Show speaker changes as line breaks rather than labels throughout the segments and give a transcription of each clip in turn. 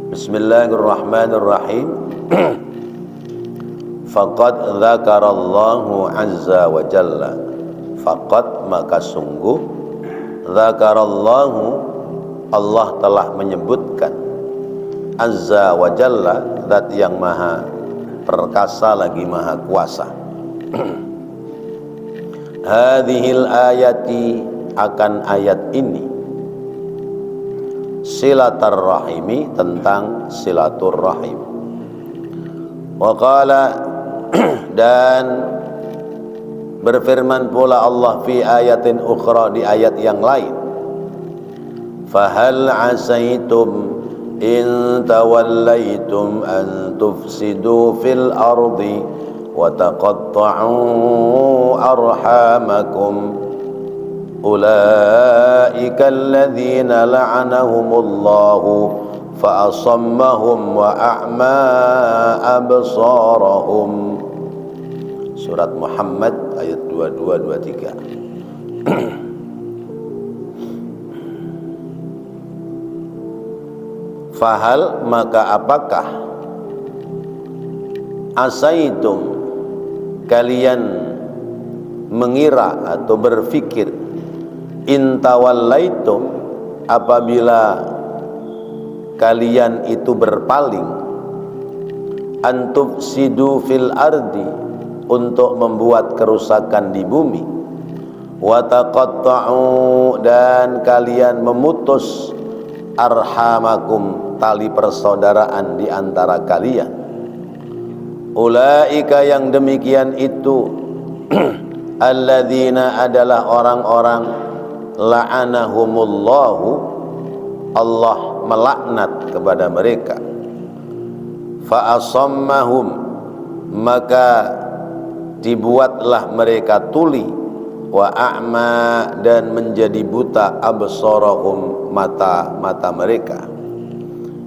Bismillahirrahmanirrahim. Faqad dzakarallahu azza wa jalla. Faqad maka sungguh dzakarallahu Allah telah menyebutkan azza wa jalla, zat yang maha perkasa lagi maha kuasa. Hadhil ayati, akan ayat ini, silaturrahimi, tentang silaturrahim. Wa qala dan berfirman pula Allah fi ayatin ukhra, di ayat yang lain, fahal asaitum in tawallaitum an tufsidu fil ardi wa taqatta'u arhamakum ulaika alladhina la'anahumullahu fa asammahum wa a'ma absarahum. Surat Muhammad ayat 22-23. Fahal maka apakah asaitum kalian mengira atau berfikir, intawallaitum apabila kalian itu berpaling, antufsidu fil ardi untuk membuat kerusakan di bumi, wa taqatta'u dan kalian memutus arhamakum tali persaudaraan di antara kalian. Ulaika yang demikian itu alladzina adalah orang-orang la'anahumullahu Allah melaknat kepada mereka, fa asammahum maka dibuatlah mereka tuli, wa a'ma dan menjadi buta absarahum mata-mata mereka,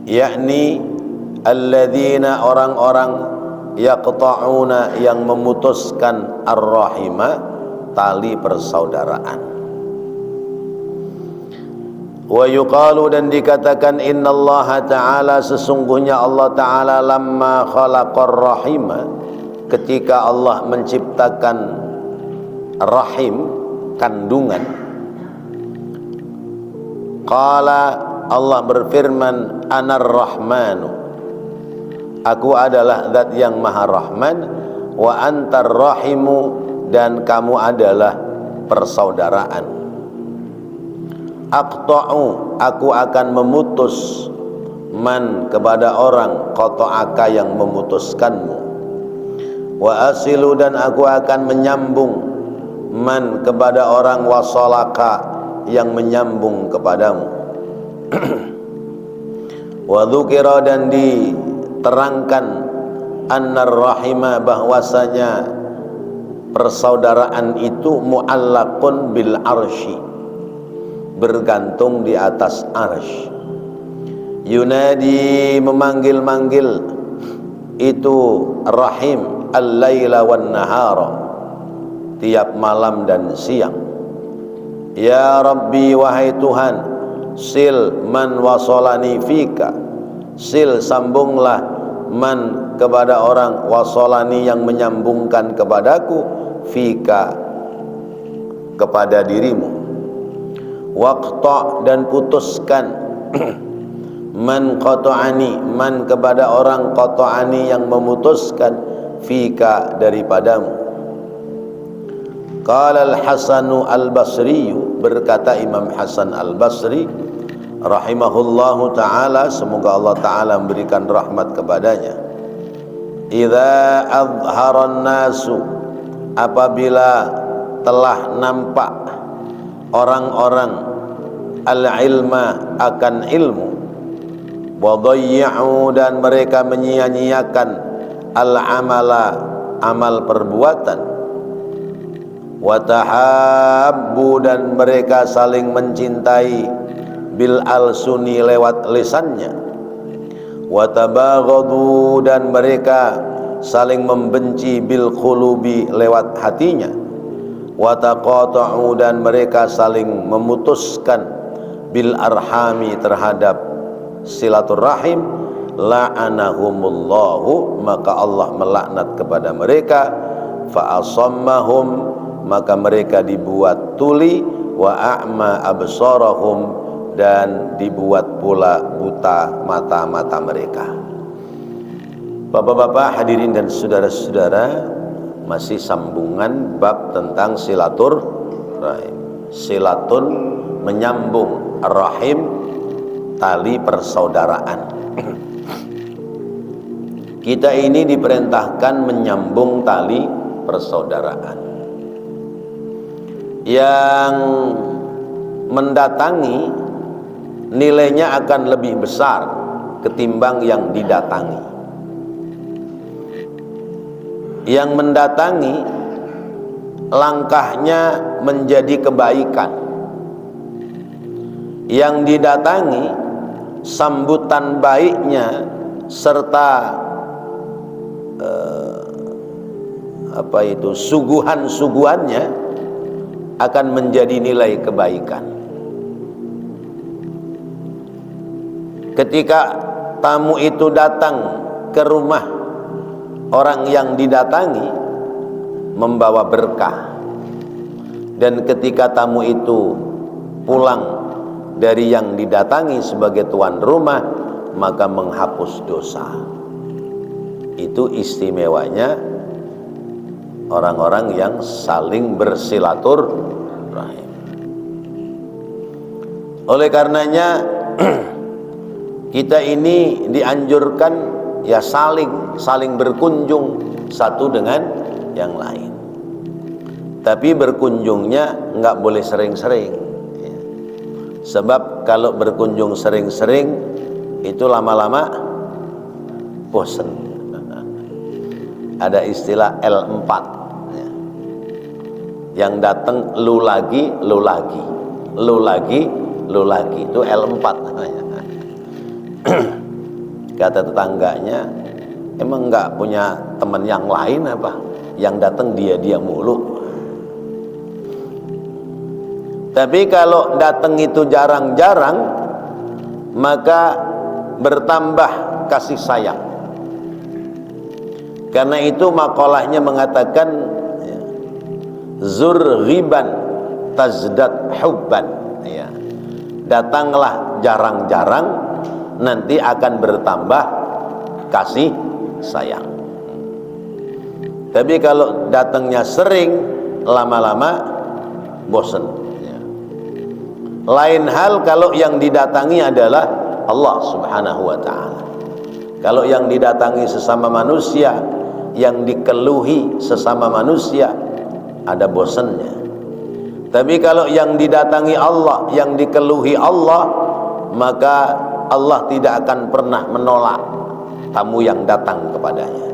yakni alladzina orang-orang yaqta'una yang memutuskan ar-rahima tali persaudaraan. Wa yuqalu dan dikatakan innallaha ta'ala sesungguhnya Allah ta'ala lamma khalaqar rahima ketika Allah menciptakan rahim kandungan, qala Allah berfirman anar rahmanu, aku adalah zat yang maha rahman, wa antar rahimu dan kamu adalah persaudaraan. Aqta'u aku akan memutus man kepada orang qata'aka yang memutuskanmu, wa asilu dan aku akan menyambung man kepada orang wasalaka yang menyambung kepadamu. Wa dzukira dan diterangkan annar rahima bahwasanya persaudaraan itu mu'allaqun bil arsy bergantung di atas arsy. Yunadi memanggil-manggil itu rahim al-laila wan nahara tiap malam dan siang. Ya Rabbi wahai Tuhan, sil man wasolani fika, sil sambunglah man kepada orang wasolani yang menyambungkan kepadaku, fika kepada dirimu, waqta dan putuskan man qata'ani man kepada orang qata'ani yang memutuskan, fika daripadamu. Qala al-Hasanu al-Basri, berkata Imam Hasan al-Basri rahimahullahu ta'ala, semoga Allah ta'ala memberikan rahmat kepadanya, idza azharan nasu apabila telah nampak orang-orang al-ilma akan ilmu, wa dhayya'u dan mereka menyia-nyiakan al-amala amal perbuatan, wa tahabbu dan mereka saling mencintai bil alsuni lewat lisannya, wa tabaghadu dan mereka saling membenci bil qulubi lewat hatinya, wa taqata'u dan mereka saling memutuskan bil arhami terhadap silaturahim, la'anahumullahu, maka Allah melaknat kepada mereka, fa asammahum, maka mereka dibuat tuli, wa a'ma absarahum, dan dibuat pula buta mata-mata mereka. Bapak-bapak, hadirin dan saudara-saudara, masih sambungan bab tentang silaturahim. Silatun menyambung, rahim tali persaudaraan. Kita ini diperintahkan menyambung tali persaudaraan. Yang mendatangi nilainya akan lebih besar ketimbang yang didatangi. Yang mendatangi langkahnya menjadi kebaikan. Yang didatangi sambutan baiknya serta suguhan-suguhannya akan menjadi nilai kebaikan. Ketika tamu itu datang ke rumah orang yang didatangi, membawa berkah. Dan ketika tamu itu pulang dari yang didatangi sebagai tuan rumah, maka menghapus dosa. Itu istimewanya orang-orang yang saling bersilaturahim. Oleh karenanya kita ini dianjurkan ya saling berkunjung satu dengan yang lain. Tapi berkunjungnya nggak boleh sering-sering ya. Sebab kalau berkunjung sering-sering itu lama-lama bosan. Ada istilah L4 ya. Yang datang lu lagi itu L4 namanya. Kata tetangganya, emang nggak punya teman yang lain apa? Yang datang dia mulu. Tapi kalau datang itu jarang-jarang, maka bertambah kasih sayang. Karena itu makalahnya mengatakan ya, zur ghiban tazdad hubban ya. Datanglah jarang-jarang, nanti akan bertambah kasih sayang. Tapi kalau datangnya sering, lama-lama bosan ya. Lain hal kalau yang didatangi adalah Allah subhanahu wa ta'ala. Kalau yang didatangi sesama manusia, yang dikeluhi sesama manusia, ada bosannya. Tapi kalau yang didatangi Allah, yang dikeluhi Allah, maka Allah tidak akan pernah menolak tamu yang datang kepadanya.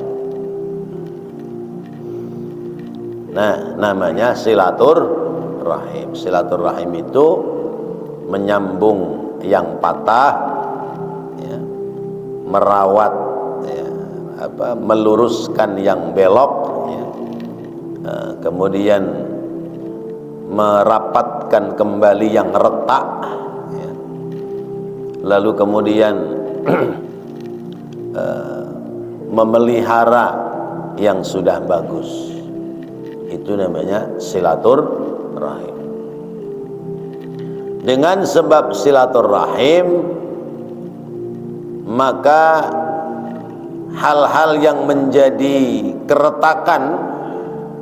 Nah, namanya silaturahim. Silaturahim itu menyambung yang patah ya, merawat ya, meluruskan yang belok ya, kemudian merapatkan kembali yang retak ya, lalu kemudian memelihara yang sudah bagus. Itu namanya silaturahim. Dengan sebab silaturahim, maka hal-hal yang menjadi keretakan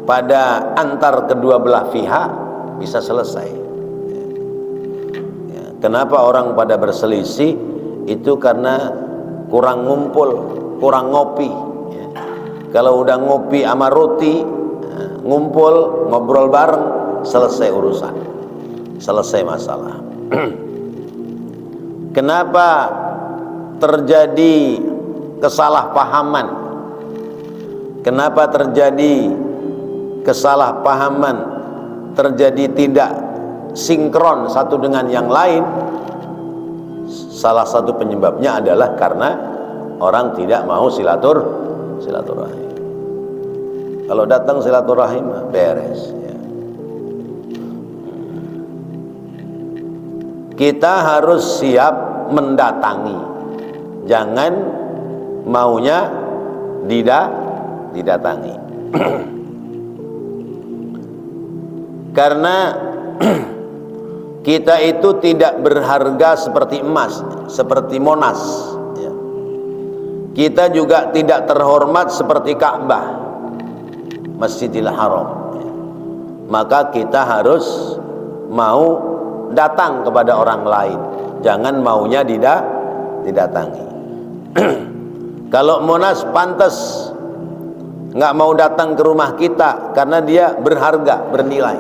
pada antar kedua belah pihak bisa selesai. Ya, kenapa orang pada berselisih? Itu karena kurang ngumpul, kurang ngopi ya. Kalau udah ngopi sama roti, ngumpul, ngobrol bareng, selesai urusan, selesai masalah. Kenapa terjadi kesalahpahaman? Kenapa terjadi kesalahpahaman? Terjadi tidak sinkron satu dengan yang lain? Salah satu penyebabnya adalah karena orang tidak mau silaturahim. Kalau datang silaturahim beres ya. Kita harus siap mendatangi, jangan maunya didatangi. Karena kita itu tidak berharga seperti emas, seperti Monas ya. Kita juga tidak terhormat seperti Ka'bah, Masjidil Haram ya. Maka kita harus mau datang kepada orang lain, jangan maunya didatangi. Kalau Monas pantas nggak mau datang ke rumah kita karena dia berharga, bernilai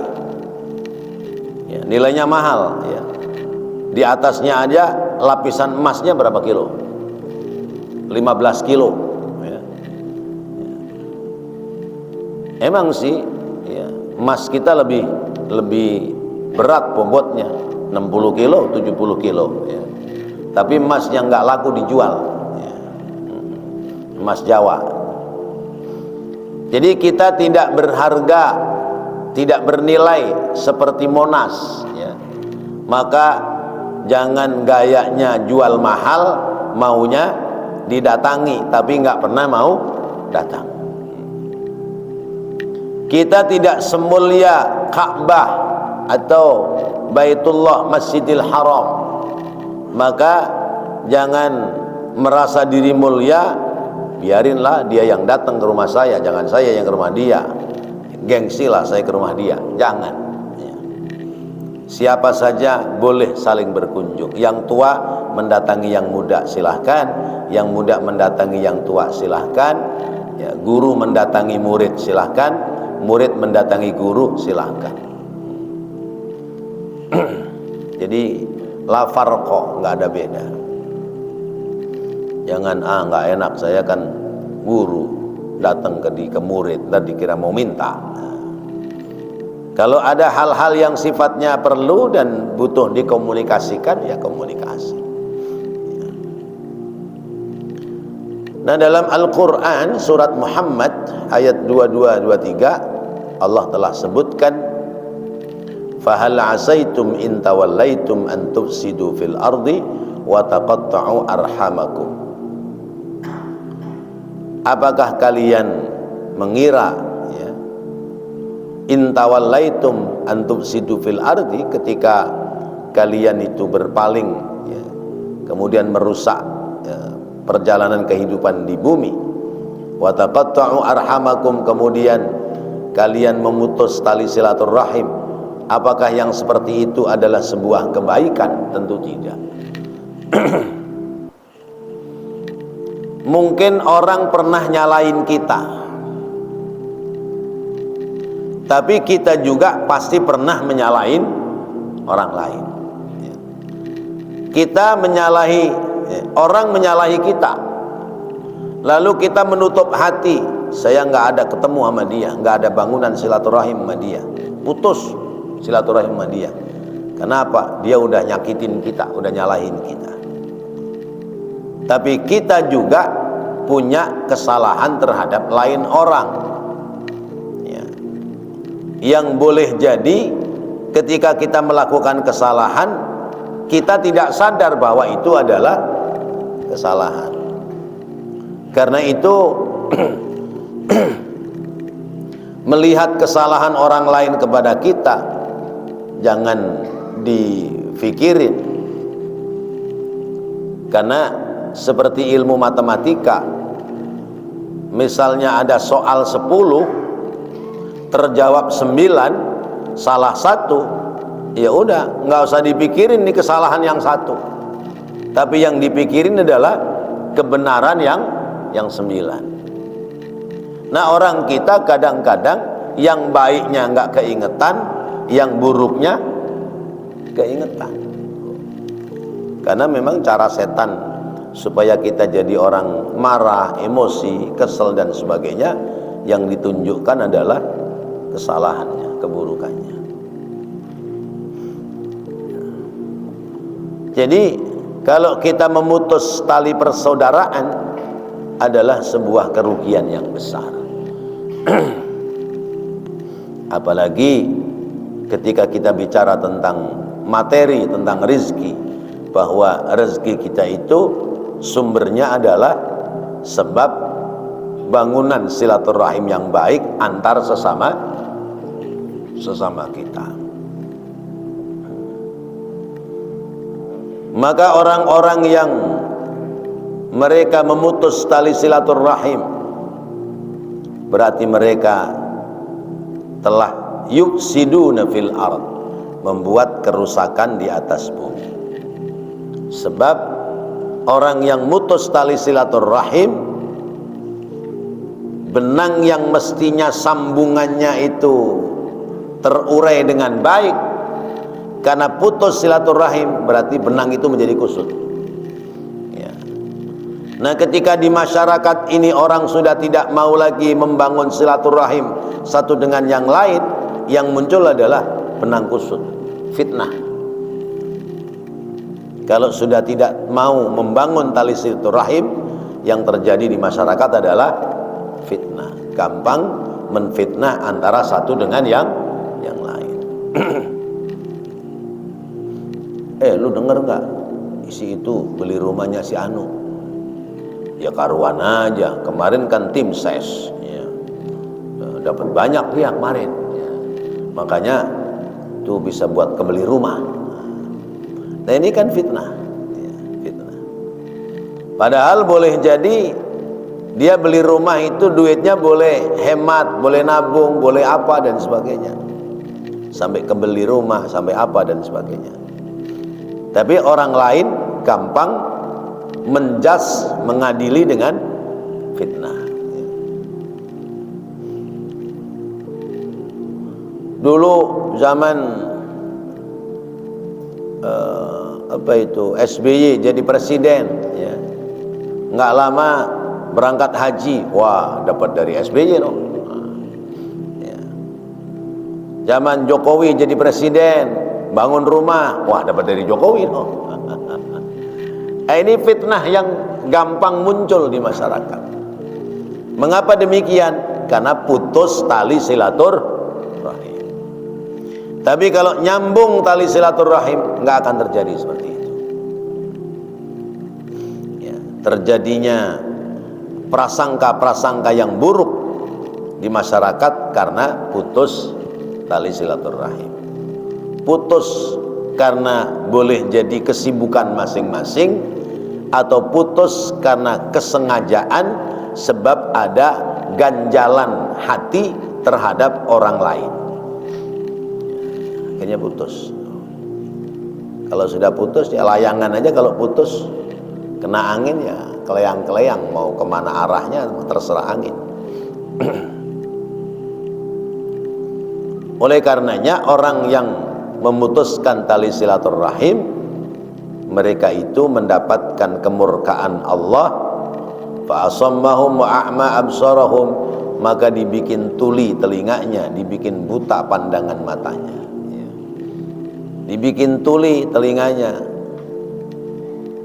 ya, nilainya mahal ya. Di atasnya aja lapisan emasnya berapa kilo? 15 kilo ya. Emang sih ya, emas kita lebih berat bobotnya, 60 kilo, 70 kilo ya. Tapi emas yang nggak laku dijual ya. Emas Jawa. Jadi kita tidak berharga, tidak bernilai seperti Monas ya. Maka jangan gayanya jual mahal, maunya didatangi, tapi nggak pernah mau datang. Kita tidak semulia Ka'bah atau Baitullah Masjidil Haram, maka jangan merasa diri mulia, biarinlah dia yang datang ke rumah saya, jangan saya yang ke rumah dia. Gengsilah saya ke rumah dia, jangan ya. Siapa saja boleh saling berkunjung. Yang tua mendatangi yang muda silahkan, yang muda mendatangi yang tua silahkan ya. Guru mendatangi murid silahkan, murid mendatangi guru silahkan. Jadi la farqa, nggak ada beda. Jangan nggak enak, saya kan guru datang ke murid dan dikira mau minta. Kalau ada hal-hal yang sifatnya perlu dan butuh dikomunikasikan, ya komunikasi. Nah, dalam Al-Quran surat Muhammad ayat 22-23 Allah telah sebutkan, fahal asaitum in tawallaitum an tufsidu fil ardi wa taqatta'u arhamakum. Apakah kalian mengira ya, in tawallaitum an tufsidu fil ardi, ketika kalian itu berpaling ya, kemudian merusak ya, perjalanan kehidupan di bumi, wa taqatta'u arhamakum, kemudian kalian memutus tali silaturahim, apakah yang seperti itu adalah sebuah kebaikan? Tentu tidak. Mungkin orang pernah nyalain kita, tapi kita juga pasti pernah menyalahin orang lain. Kita menyalahi, orang menyalahi kita, lalu kita menutup hati, saya nggak ada ketemu sama dia, nggak ada bangunan silaturahim sama dia, putus silaturahim sama dia. Kenapa? Dia udah nyakitin kita, udah nyalahin kita. Tapi kita juga punya kesalahan terhadap lain orang ya. Yang boleh jadi ketika kita melakukan kesalahan, kita tidak sadar bahwa itu adalah kesalahan. Karena itu melihat kesalahan orang lain kepada kita jangan difikirin. Karena seperti ilmu matematika, misalnya ada soal 10 terjawab 9, salah 1, ya udah nggak usah dipikirin nih kesalahan yang 1, tapi yang dipikirin adalah kebenaran yang 9. Nah, orang kita kadang-kadang yang baiknya nggak keingetan, yang buruknya keingetan. Karena memang cara setan supaya kita jadi orang marah, emosi, kesel dan sebagainya, yang ditunjukkan adalah kesalahannya, keburukannya. Jadi kalau kita memutus tali persaudaraan adalah sebuah kerugian yang besar. Apalagi ketika kita bicara tentang materi, tentang rezeki, bahwa rezeki kita itu sumbernya adalah sebab bangunan silaturahim yang baik antar sesama kita. Maka orang-orang yang mereka memutus tali silaturahim berarti mereka telah yufsiduna fil ard, membuat kerusakan di atas bumi. Sebab orang yang mutus tali silaturahim, benang yang mestinya sambungannya itu terurai dengan baik, karena putus silaturahim berarti benang itu menjadi kusut. Ya. Nah, ketika di masyarakat ini orang sudah tidak mau lagi membangun silaturahim satu dengan yang lain, yang muncul adalah benang kusut, fitnah. Kalau sudah tidak mau membangun tali silaturahim, yang terjadi di masyarakat adalah fitnah. Gampang menfitnah antara satu dengan yang lain. Lu denger nggak? Isi itu beli rumahnya si Anu. Ya karuan aja. Kemarin kan tim ses, ya. Dapat banyak dia kemarin. Ya. Makanya tuh bisa buat kebeli rumah. Nah ini kan fitnah, ya, fitnah. Padahal boleh jadi dia beli rumah itu duitnya boleh hemat, boleh nabung, boleh apa dan sebagainya, sampai kebeli rumah, sampai apa dan sebagainya. Tapi orang lain gampang menjas, mengadili dengan fitnah. Dulu zaman SBY jadi presiden, ya. Nggak lama berangkat haji, wah dapat dari SBY no. Ya. Zaman Jokowi jadi presiden, bangun rumah, wah dapat dari Jokowi no. Ini fitnah yang gampang muncul di masyarakat. Mengapa demikian? Karena putus tali silaturahim. Tapi kalau nyambung tali silaturahim, nggak akan terjadi seperti itu. Ya, terjadinya prasangka-prasangka yang buruk di masyarakat karena putus tali silaturahim. Putus karena boleh jadi kesibukan masing-masing, atau putus karena kesengajaan sebab ada ganjalan hati terhadap orang lain. Akhirnya putus. Kalau sudah putus ya layangan aja, kalau putus kena angin ya keleyang-keleyang, mau kemana arahnya terserah angin. Oleh karenanya orang yang memutuskan tali silaturahim, mereka itu mendapatkan kemurkaan Allah. Fa asammahum wa a'ma absarahum, maka dibikin tuli telinganya, dibikin buta pandangan matanya, ya. Dibikin tuli telinganya.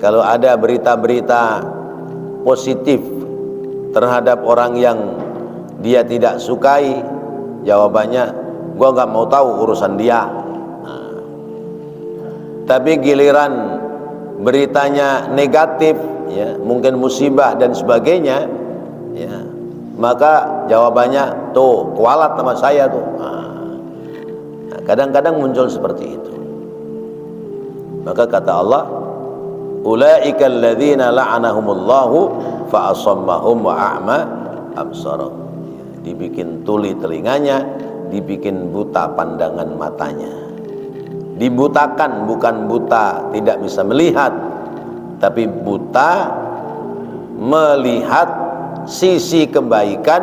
Kalau ada berita-berita positif terhadap orang yang dia tidak sukai, jawabannya, gua nggak mau tahu urusan dia. Nah, tapi giliran beritanya negatif, ya, mungkin musibah dan sebagainya, ya, maka jawabannya, tuh kualat sama saya tuh. Nah, kadang-kadang muncul seperti itu. Maka kata Allah, ulaika alladzina la'anahumullahu fa asammahum wa a'ma absarahum. Dibikin tuli telinganya, dibikin buta pandangan matanya. Dibutakan, bukan buta tidak bisa melihat, tapi buta melihat sisi kebaikan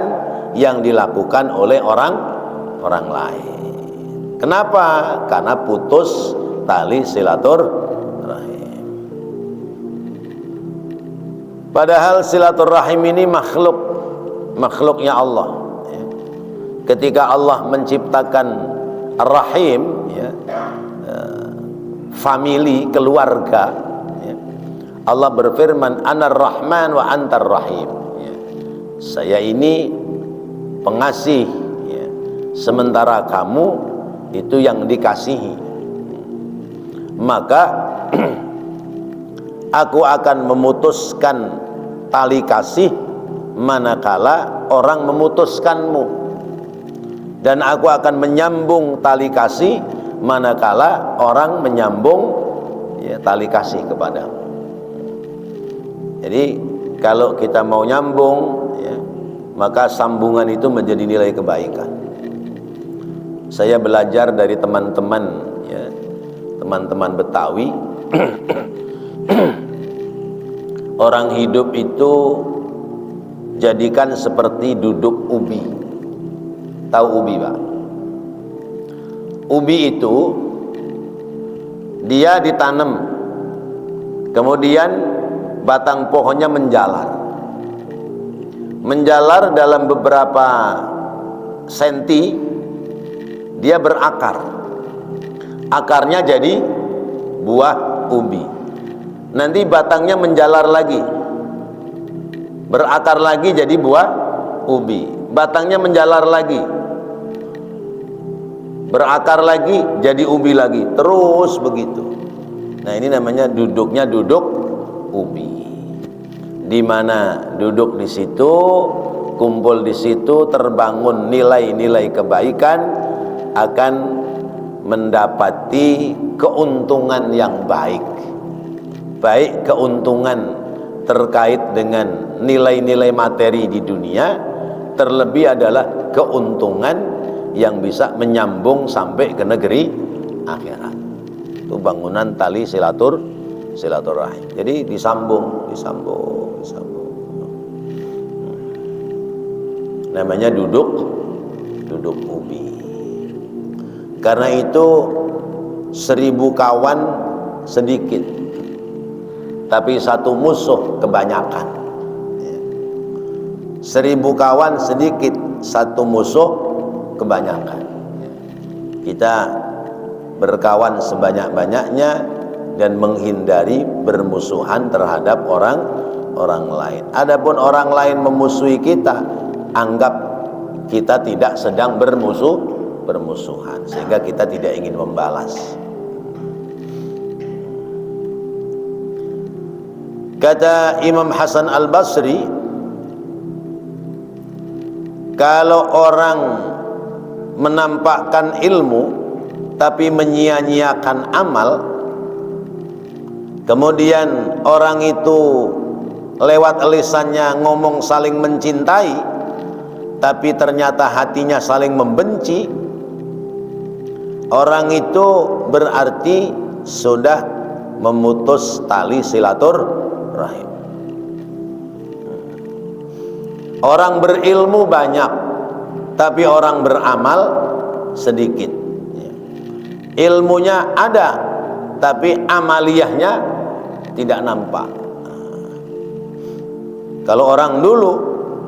yang dilakukan oleh orang lain. Kenapa? Karena putus tali silaturahim. Padahal silaturahim ini makhluknya Allah. Ketika Allah menciptakan Ar-Rahim, ya, famili, keluarga, ya, Allah berfirman, Anar Rahman wa Antar Rahim, ya. Saya ini pengasih, ya, sementara kamu itu yang dikasihi. Maka aku akan memutuskan tali kasih manakala orang memutuskanmu, dan aku akan menyambung tali kasih manakala orang menyambung ya, tali kasih kepadamu. Jadi kalau kita mau nyambung ya, maka sambungan itu menjadi nilai kebaikan. Saya belajar dari teman-teman ya, teman-teman Betawi. Orang hidup itu jadikan seperti duduk ubi. Tahu ubi, Pak? Ubi itu dia ditanam, kemudian batang pohonnya menjalar. Menjalar dalam beberapa senti, dia berakar. Akarnya jadi buah ubi. Nanti batangnya menjalar lagi, berakar lagi jadi buah ubi. Batangnya menjalar lagi, berakar lagi jadi ubi lagi, terus begitu. Nah, ini namanya duduknya duduk ubi. Di mana duduk di situ, kumpul di situ, terbangun nilai-nilai kebaikan, akan mendapati keuntungan yang baik. Baik keuntungan terkait dengan nilai-nilai materi di dunia, terlebih adalah keuntungan yang bisa menyambung sampai ke negeri akhirat. Itu bangunan tali silaturahim. Jadi disambung. Namanya duduk ubi. Karena itu 1000 kawan sedikit, tapi 1 musuh kebanyakan. 1000 kawan sedikit, 1 musuh kebanyakan. Kita berkawan sebanyak-banyaknya dan menghindari bermusuhan terhadap orang lain. Adapun orang lain memusuhi kita, anggap kita tidak sedang bermusuhan, sehingga kita tidak ingin membalas. Kata Imam Hasan Al-Basri, kalau orang menampakkan ilmu tapi menyia-nyiakan amal, kemudian orang itu lewat lisannya ngomong saling mencintai, tapi ternyata hatinya saling membenci, orang itu berarti sudah memutus tali silaturahim. Orang berilmu banyak, tapi orang beramal sedikit. Ilmunya ada, tapi amaliyahnya tidak nampak. Kalau orang dulu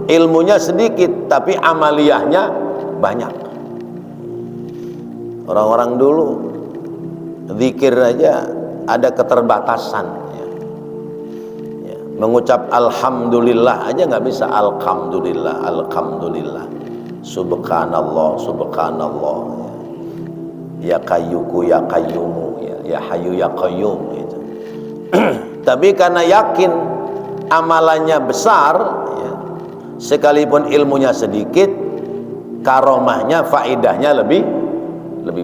ilmunya sedikit, tapi amaliyahnya banyak. Orang-orang dulu zikir aja ada keterbatasan. Mengucap alhamdulillah aja nggak bisa. Alhamdulillah, subhanallah, ya kayyuku ya kayyumu, ya hayyu ya qayyum gitu. Tapi karena yakin amalannya besar ya, sekalipun ilmunya sedikit, karomahnya, faidahnya lebih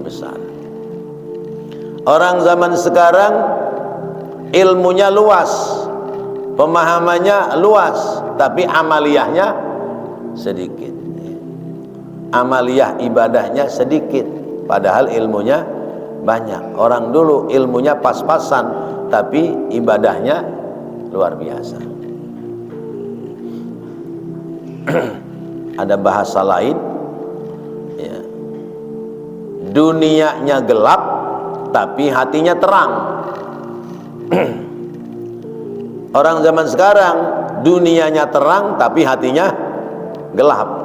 besar. Orang zaman sekarang ilmunya luas, pemahamannya luas, tapi amaliyahnya sedikit. Amaliyah ibadahnya sedikit, padahal ilmunya banyak. Orang dulu ilmunya pas-pasan, tapi ibadahnya luar biasa. Ada bahasa lain ya, dunianya gelap tapi hatinya terang. Orang zaman sekarang dunianya terang tapi hatinya gelap.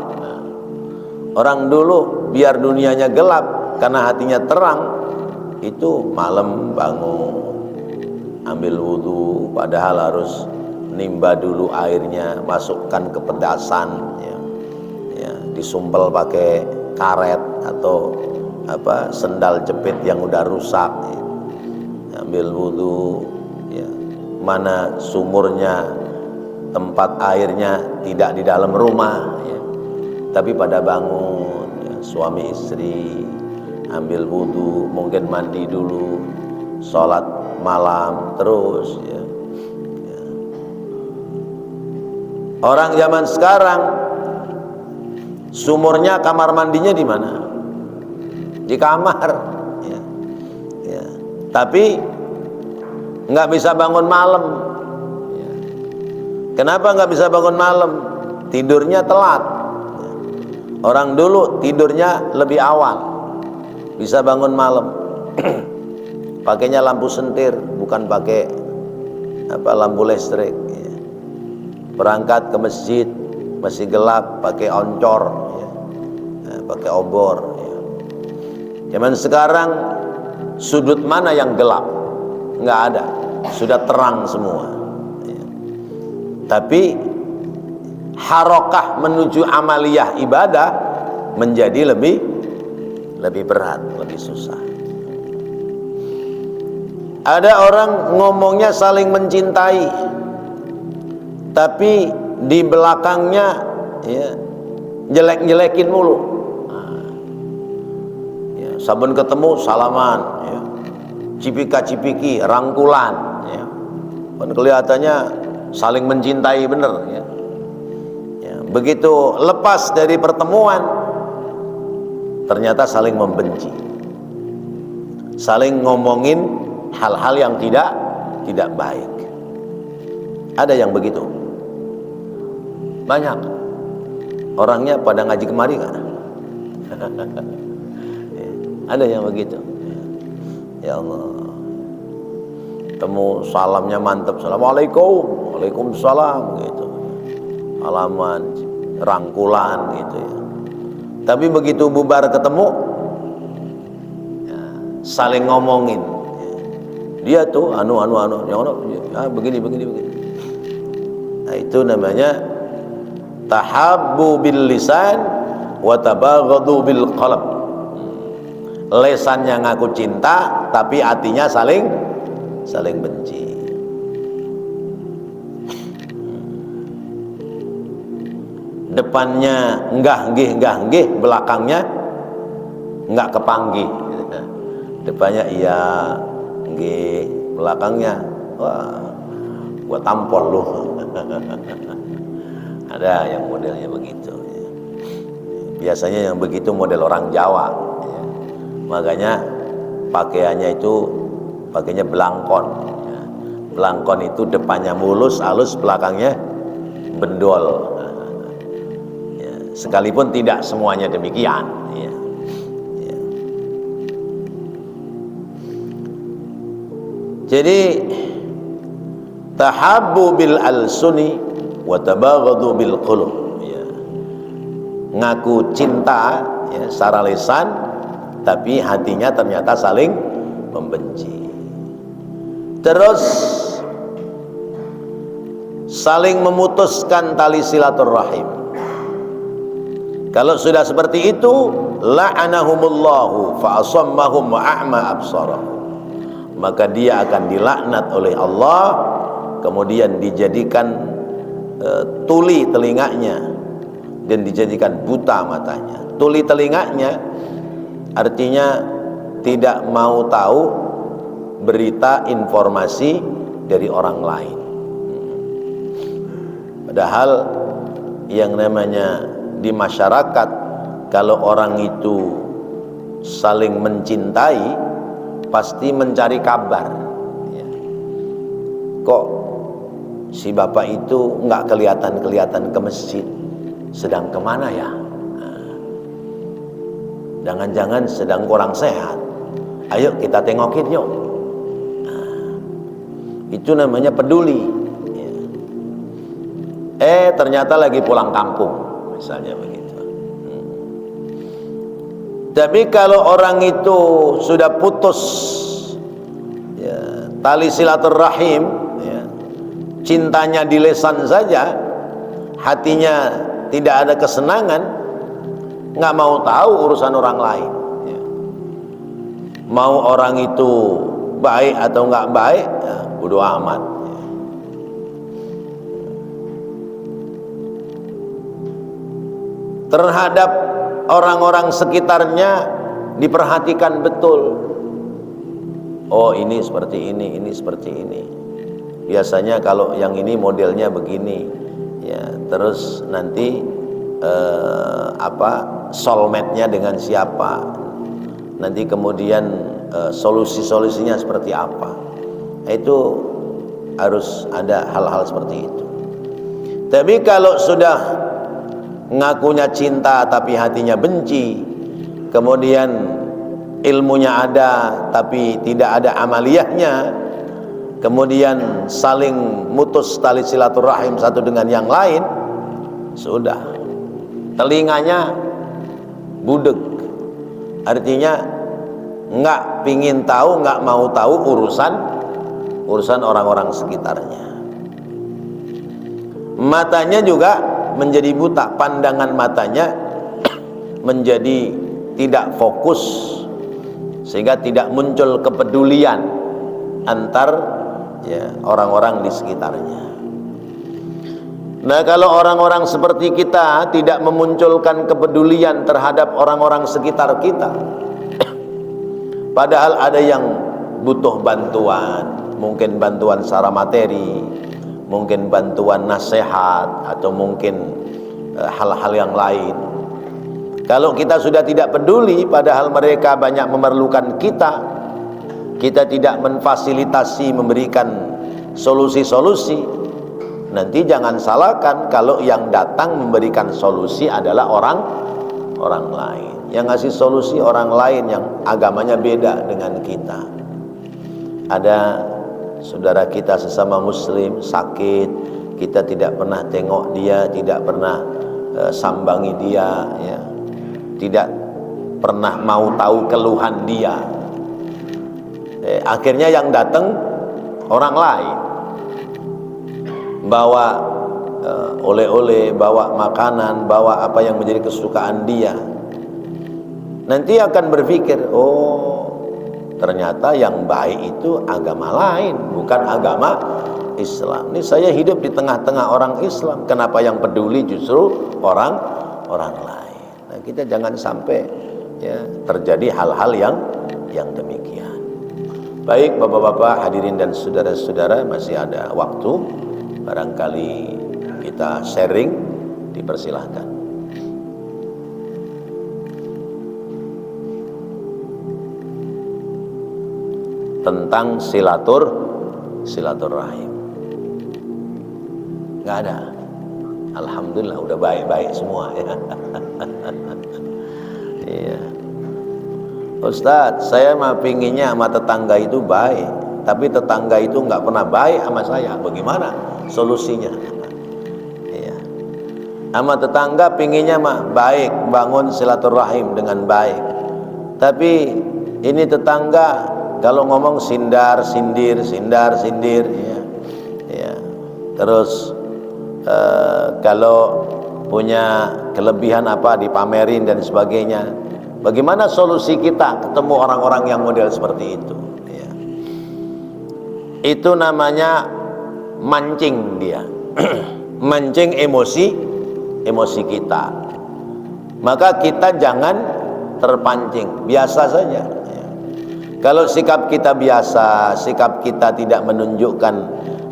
Orang dulu biar dunianya gelap karena hatinya terang, itu malam bangun ambil wudhu, padahal harus nimba dulu airnya, masukkan ke pedasan ya, disumpel pakai karet atau sendal jepit yang udah rusak ya. Ambil wudhu ya, mana sumurnya tempat airnya tidak di dalam rumah, ya. Tapi pada bangun, ya, suami istri ambil wudhu, mungkin mandi dulu, sholat malam terus, ya. Ya. Orang zaman sekarang sumurnya, kamar mandinya di mana? Di kamar, ya. Ya. Tapi nggak bisa bangun malam. Ya. Kenapa nggak bisa bangun malam? Tidurnya telat. Ya. Orang dulu tidurnya lebih awal, bisa bangun malam. Pakainya lampu sentir, bukan pakai lampu listrik. Ya. Berangkat ke masjid masih gelap, pakai oncor, ya. Nah, pakai obor. Ya. Zaman sekarang sudut mana yang gelap? Nggak ada, sudah terang semua. Ya. Tapi harokah menuju amaliyah ibadah menjadi lebih berat, lebih susah. Ada orang ngomongnya saling mencintai, tapi di belakangnya, ya, jelek-jelekin mulu. Ya, sabun ketemu salaman, ya. Cipika-cipiki, rangkulan, ya. Dan kelihatannya saling mencintai bener, ya. Ya, begitu lepas dari pertemuan, ternyata saling membenci, saling ngomongin hal-hal yang tidak baik. Ada yang begitu. Banyak orangnya pada ngaji kemari nggak? Ada yang begitu. Ya Allah, temu salamnya mantap, assalamualaikum, waalaikumsalam, gitu, salaman, rangkulan, gitu, ya. Tapi begitu bubar ketemu, ya, saling ngomongin, ya. Dia tuh begini. Nah, itu namanya tahabbu bil lisan wa tabaghadu bil qalb. Lesannya ngaku cinta, tapi hatinya saling benci. Depannya enggak nggih, belakangnya enggak kepanggih. Depannya iya nggih, belakangnya wah, gua tampol lu. Ada yang modelnya begitu, ya. Biasanya yang begitu model orang Jawa, ya. Makanya pakaiannya itu pakainya belangkon, ya. Belangkon itu depannya mulus, halus, belakangnya bendol, ya. Sekalipun tidak semuanya demikian, ya. Ya. Jadi tahabbu bil alsuni wa tabaghadu bil qulub, ya. Ngaku cinta, ya, secara lisan, tapi hatinya ternyata saling membenci. Terus saling memutuskan tali silaturahim. Kalau sudah seperti itu, la'anahumullahu fa asammahum wa a'ma absarahum. Maka dia akan dilaknat oleh Allah, kemudian dijadikan tuli telinganya dan dijadikan buta matanya. Tuli telinganya artinya tidak mau tahu berita informasi dari orang lain. Padahal yang namanya di masyarakat, kalau orang itu saling mencintai pasti mencari kabar, ya. Kok si bapak itu nggak kelihatan ke masjid, sedang kemana ya? Jangan-jangan sedang kurang sehat. Ayo kita tengokin yuk. Itu namanya peduli, ya. Ternyata lagi pulang kampung, misalnya begitu. Tapi kalau orang itu sudah putus, ya, tali silaturahim, ya, cintanya di lisan saja, hatinya tidak ada kesenangan, nggak mau tahu urusan orang lain, ya. Mau orang itu baik atau nggak baik, ya, bodo amat, ya. terhadap orang-orang sekitarnya diperhatikan betul. Oh, ini seperti ini seperti ini. Biasanya kalau yang ini modelnya begini, ya. Terus nanti soulmate-nya dengan siapa? Nanti kemudian solusi-solusinya seperti apa? Itu harus ada hal-hal seperti itu. Tapi kalau sudah ngakunya cinta tapi hatinya benci, kemudian ilmunya ada tapi tidak ada amaliyahnya, kemudian saling mutus tali silaturahim satu dengan yang lain, sudah telinganya budeg, artinya nggak pingin tahu, nggak mau tahu urusan orang-orang sekitarnya. Matanya juga menjadi buta, pandangan matanya menjadi tidak fokus, sehingga tidak muncul kepedulian antar orang-orang di sekitarnya. Nah, kalau orang-orang seperti kita tidak memunculkan kepedulian terhadap orang-orang sekitar kita, padahal ada yang butuh bantuan, mungkin bantuan secara materi, mungkin bantuan nasihat, atau mungkin hal-hal yang lain. Kalau kita sudah tidak peduli, padahal mereka banyak memerlukan kita, kita tidak memfasilitasi, memberikan solusi-solusi, nanti jangan salahkan kalau yang datang memberikan solusi adalah orang lain. Yang ngasih solusi orang lain yang agamanya beda dengan kita. Ada saudara kita sesama muslim sakit, kita tidak pernah tengok dia, tidak pernah sambangi dia, ya. Tidak pernah mau tahu keluhan dia. Akhirnya yang datang orang lain, bawa oleh-oleh, bawa makanan, bawa apa yang menjadi kesukaan dia. Nanti akan berpikir, oh ternyata yang baik itu agama lain, bukan agama Islam. Ini saya hidup di tengah-tengah orang Islam, kenapa yang peduli justru orang lain? Nah, kita jangan sampai terjadi hal-hal yang demikian. Baik bapak-bapak, hadirin dan saudara-saudara, masih ada waktu, barangkali kita sharing, dipersilahkan. Tentang silaturahim. Nggak ada. Alhamdulillah udah baik-baik semua ya. Iya. Ustadz, saya mah pinginnya sama tetangga itu baik, tapi tetangga itu nggak pernah baik sama saya. Bagaimana solusinya? Iya. Sama tetangga pinginnya mah baik, bangun silaturahim dengan baik. Tapi ini tetangga kalau ngomong sindir, ya. Terus kalau punya kelebihan apa dipamerin dan sebagainya. Bagaimana solusi kita ketemu orang-orang yang model seperti itu? Ya. Itu namanya mancing dia, mancing emosi kita. Maka kita jangan terpancing, biasa saja. Kalau sikap kita biasa, sikap kita tidak menunjukkan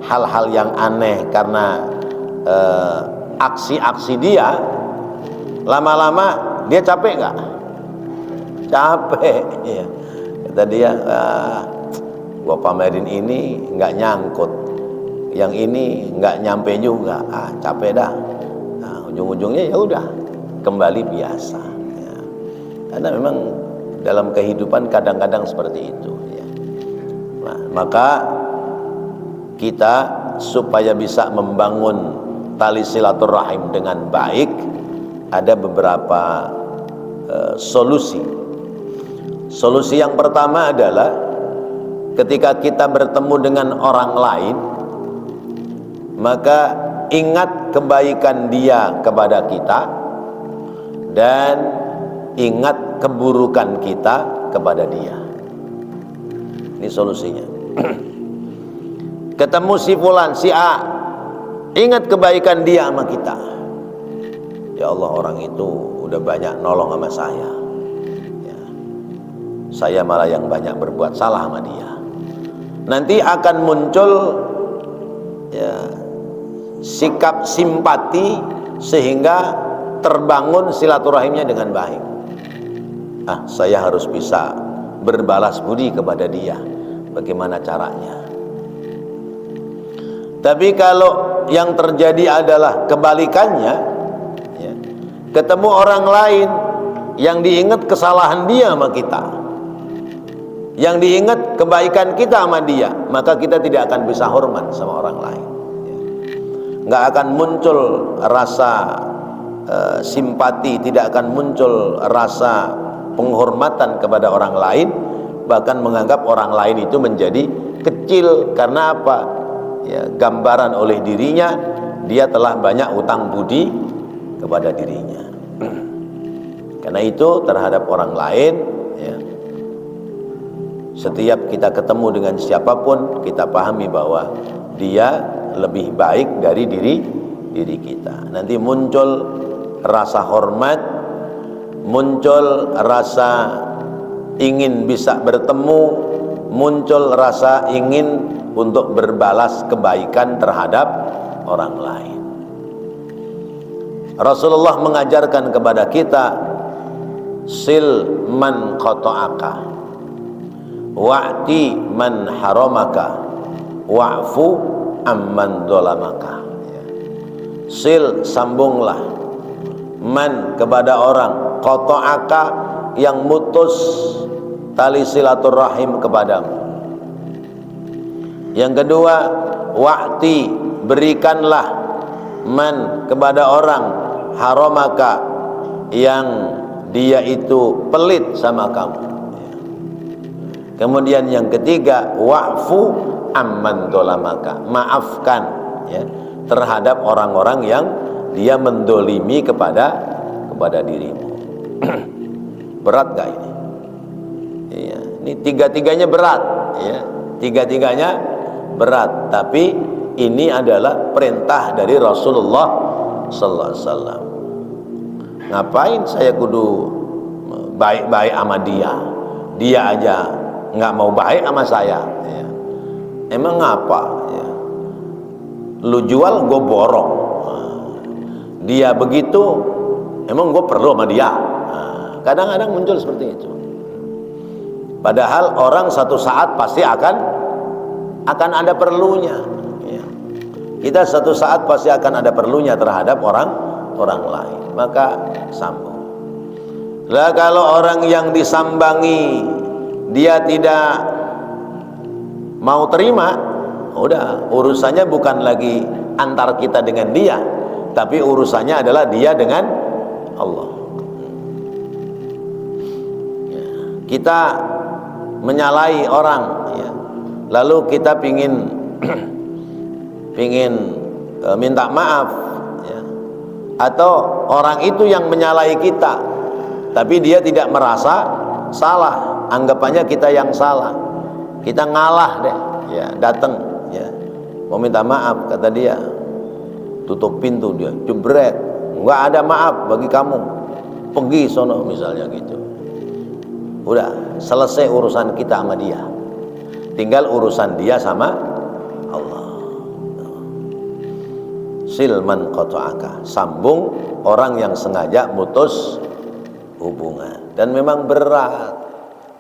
hal-hal yang aneh karena aksi-aksi dia, lama-lama dia capek nggak? Capek. Ya. Kata dia, gua pamerin ini nggak nyangkut, yang ini nggak nyampe juga, capek dah. Nah, ujung-ujungnya ya udah kembali biasa. Ya. Karena memang dalam kehidupan kadang-kadang seperti itu ya. Nah, maka kita supaya bisa membangun tali silaturahim dengan baik, ada beberapa solusi. Solusi yang pertama adalah ketika kita bertemu dengan orang lain, maka ingat kebaikan dia kepada kita dan ingat keburukan kita kepada dia. Ini solusinya. Ketemu si fulan, si A, ingat kebaikan dia sama kita. ya Allah, orang itu udah banyak nolong sama saya, ya, saya malah yang banyak berbuat salah sama dia. Nanti akan muncul ya sikap simpati sehingga terbangun silaturahimnya dengan baik. Saya harus bisa berbalas budi kepada dia. Bagaimana caranya? Tapi kalau yang terjadi adalah kebalikannya, ya, ketemu orang lain yang diingat kesalahan dia sama kita, yang diingat kebaikan kita sama dia, maka kita tidak akan bisa hormat sama orang lain. Nggak akan muncul rasa simpati, tidak akan muncul rasa penghormatan kepada orang lain, bahkan menganggap orang lain itu menjadi kecil. Karena apa? Ya, gambaran oleh dirinya dia telah banyak utang budi kepada dirinya. Karena itu terhadap orang lain, ya, setiap kita ketemu dengan siapapun, kita pahami bahwa dia lebih baik dari diri kita. Nanti muncul rasa hormat, muncul rasa ingin bisa bertemu, muncul rasa ingin untuk berbalas kebaikan terhadap orang lain. Rasulullah mengajarkan kepada kita, sil man qata'aka wa'ti man haramaka wa'fu amman dolamaka. Sil, sambunglah, man, kepada orang, qata'aka, yang mutus tali silaturahim kepadamu. Yang kedua, wa'ti, berikanlah, man, kepada orang, haramaka, yang dia itu pelit sama kamu. Kemudian yang ketiga, wa'fu amman dolamaka, maafkan, ya, terhadap orang-orang yang dia mendolimi kepada dirimu. Berat gak ini? Ya, ini tiga-tiganya berat, ya, tiga-tiganya berat. Tapi ini adalah perintah dari Rasulullah Sallallahu Alaihi Wasallam. Ngapain saya kudu baik-baik sama dia? Dia aja nggak mau baik sama saya. Ya. Emang ngapa? Ya. Lu jual, gue borong. Dia begitu, emang gue perlu sama dia? Kadang-kadang muncul seperti itu. Padahal orang satu saat pasti akan ada perlunya. Ya. Kita satu saat pasti akan ada perlunya terhadap orang lain. Maka sambung. Lah kalau orang yang disambangi dia tidak mau terima, udah, urusannya bukan lagi antar kita dengan dia, tapi urusannya adalah dia dengan Allah. Ya, kita menyalahi orang, ya, lalu kita pingin minta maaf, ya, atau orang itu yang menyalahi kita, tapi dia tidak merasa salah, anggapannya kita yang salah, kita ngalah deh, ya, datang, ya, mau minta maaf, kata dia, tutup pintu, dia jebret, nggak ada maaf bagi kamu, pergi sono, misalnya gitu. Udah selesai urusan kita sama dia, tinggal urusan dia sama Allah. Silman qata'aka, sambung orang yang sengaja mutus hubungan. Dan memang berat.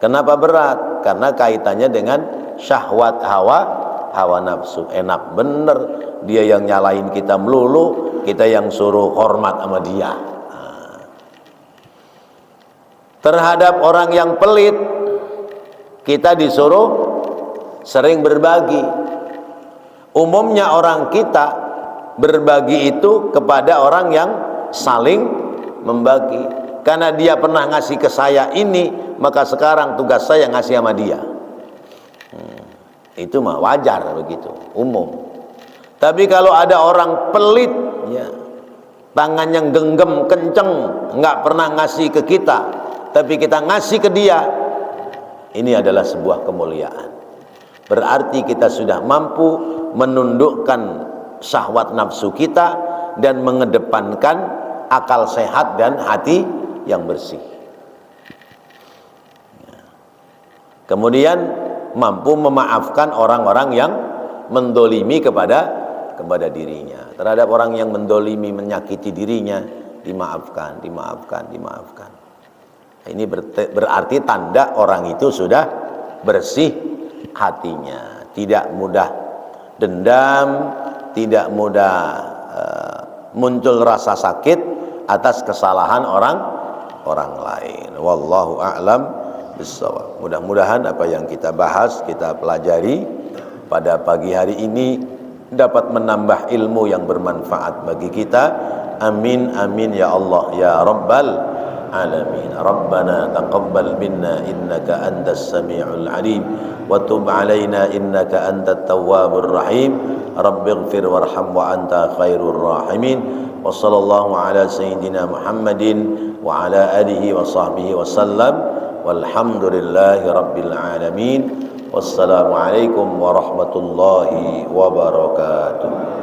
Kenapa berat? Karena kaitannya dengan syahwat hawa nafsu. Enak bener dia yang nyalain kita melulu, kita yang suruh hormat sama dia. Terhadap orang yang pelit, kita disuruh sering berbagi. Umumnya orang kita berbagi itu kepada orang yang saling membagi. Karena dia pernah ngasih ke saya ini, maka sekarang tugas saya ngasih sama dia. Itu mah wajar begitu, umum. Tapi kalau ada orang pelit, ya, tangannya genggam kenceng, nggak pernah ngasih ke kita, tapi kita ngasih ke dia, ini adalah sebuah kemuliaan. Berarti kita sudah mampu menundukkan syahwat nafsu kita dan mengedepankan akal sehat dan hati yang bersih. Kemudian mampu memaafkan orang-orang yang mendolimi kepada dirinya. Terhadap orang yang mendolimi, menyakiti dirinya, dimaafkan. Ini berarti tanda orang itu sudah bersih hatinya, tidak mudah dendam, tidak mudah muncul rasa sakit atas kesalahan orang lain. Wallahu a'lam bissawab. Mudah-mudahan apa yang kita bahas, kita pelajari pada pagi hari ini dapat menambah ilmu yang bermanfaat bagi kita. Amin amin ya Allah ya rabbal alamin. Rabbana taqabbal minna innaka antas samiul alim wa tub alaina innaka antat tawwabur rahim. Rabbighfir warham wa anta khairur rahimin. Wa sallallahu ala sayyidina Muhammadin wa ala alihi wa sahbihi wa sallam. Walhamdulillahi rabbil alamin. Wassalamualaikum warahmatullahi wabarakatuh.